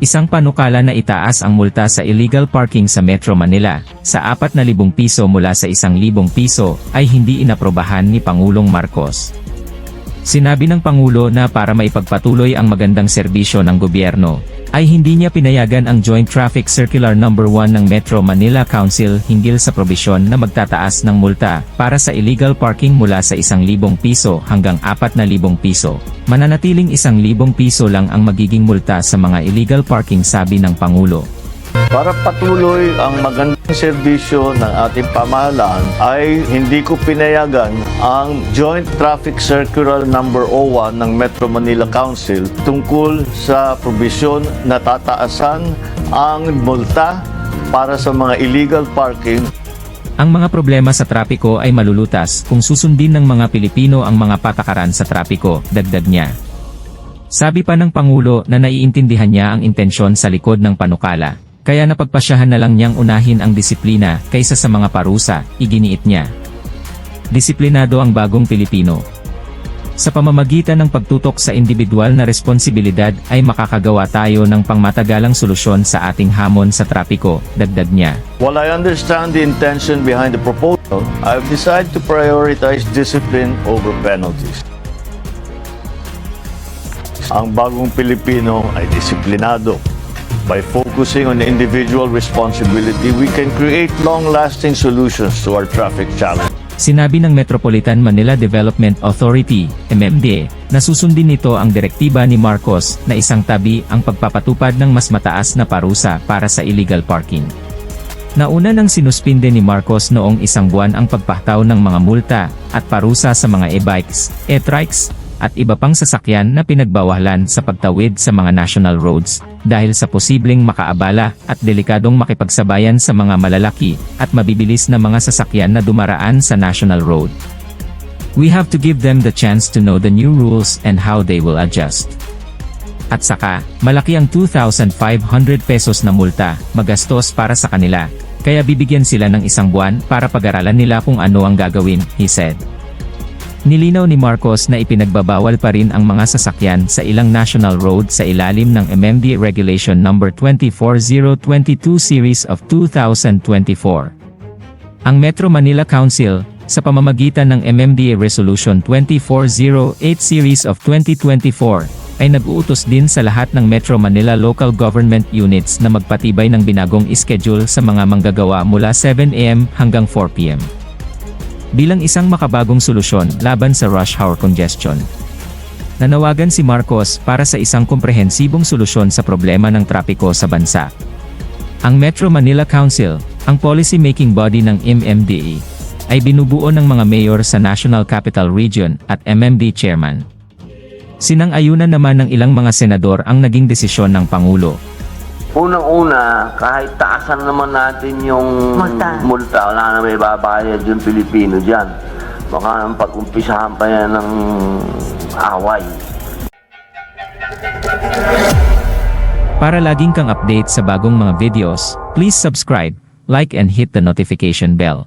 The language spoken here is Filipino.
Isang panukala na itaas ang multa sa illegal parking sa Metro Manila, sa 4,000 piso mula sa 1,000 piso, ay hindi inaprobahan ni Pangulong Marcos. Sinabi ng Pangulo na para maipagpatuloy ang magandang serbisyo ng gobyerno, ay hindi niya pinayagan ang Joint Traffic Circular No. 1 ng Metro Manila Council hinggil sa probisyon na magtataas ng multa para sa illegal parking mula sa 1,000 piso hanggang 4,000 piso. Mananatiling 1,000 piso lang ang magiging multa sa mga illegal parking, sabi ng Pangulo. Para patuloy ang magandang serbisyo ng ating pamahalaan ay hindi ko pinayagan ang Joint Traffic Circular No. 1 ng Metro Manila Council tungkol sa probisyon na tataasan ang multa para sa mga illegal parking. Ang mga problema sa trapiko ay malulutas kung susundin ng mga Pilipino ang mga patakaran sa trapiko, dagdag niya. Sabi pa ng Pangulo na naiintindihan niya ang intensyon sa likod ng panukala. Kaya napagpasyahan na lang niyang unahin ang disiplina kaysa sa mga parusa, iginiit niya. Disiplinado ang bagong Pilipino. Sa pamamagitan ng pagtutok sa individual na responsibilidad ay makakagawa tayo ng pangmatagalang solusyon sa ating hamon sa trapiko, dagdag niya. While I understand the intention behind the proposal, I have decided to prioritize discipline over penalties. Ang bagong Pilipino ay disiplinado. By focusing on individual responsibility, we can create long-lasting solutions to our traffic challenge. Sinabi ng Metropolitan Manila Development Authority, MMDA, na susundin nito ang direktiba ni Marcos na isang tabi ang pagpapatupad ng mas mataas na parusa para sa illegal parking. Nauna nang sinuspinde ni Marcos noong 1 buwan ang pagpahtaw ng mga multa at parusa sa mga e-bikes, e-trikes, at iba pang sasakyan na pinagbawalan sa pagtawid sa mga national roads, dahil sa posibleng makaabala at delikadong makipagsabayan sa mga malalaki at mabibilis na mga sasakyan na dumaraan sa national road. We have to give them the chance to know the new rules and how they will adjust. At saka, malaki ang 2,500 pesos na multa, magastos para sa kanila, kaya bibigyan sila ng 1 buwan para pag-aralan nila kung ano ang gagawin, he said. Nilinaw ni Marcos na ipinagbabawal pa rin ang mga sasakyan sa ilang national road sa ilalim ng MMDA Regulation No. 24022 Series of 2024. Ang Metro Manila Council, sa pamamagitan ng MMDA Resolution 2408 Series of 2024, ay nag-uutos din sa lahat ng Metro Manila Local Government Units na magpatibay ng binagong schedule sa mga manggagawa mula 7 AM hanggang 4 PM. Bilang isang makabagong solusyon laban sa rush hour congestion. Nanawagan si Marcos para sa isang komprehensibong solusyon sa problema ng trapiko sa bansa. Ang Metro Manila Council, ang policy-making body ng MMDA, ay binubuo ng mga mayor sa National Capital Region at MMD chairman. Sinang-ayunan naman ng ilang mga senador ang naging desisyon ng Pangulo. Unang-una, kahit taasan naman natin yung multa, wala na may babayad yung Pilipino dyan. Baka nang pag-umpisahan pa yan ng away. Para laging kang update sa bagong mga videos, please subscribe, like and hit the notification bell.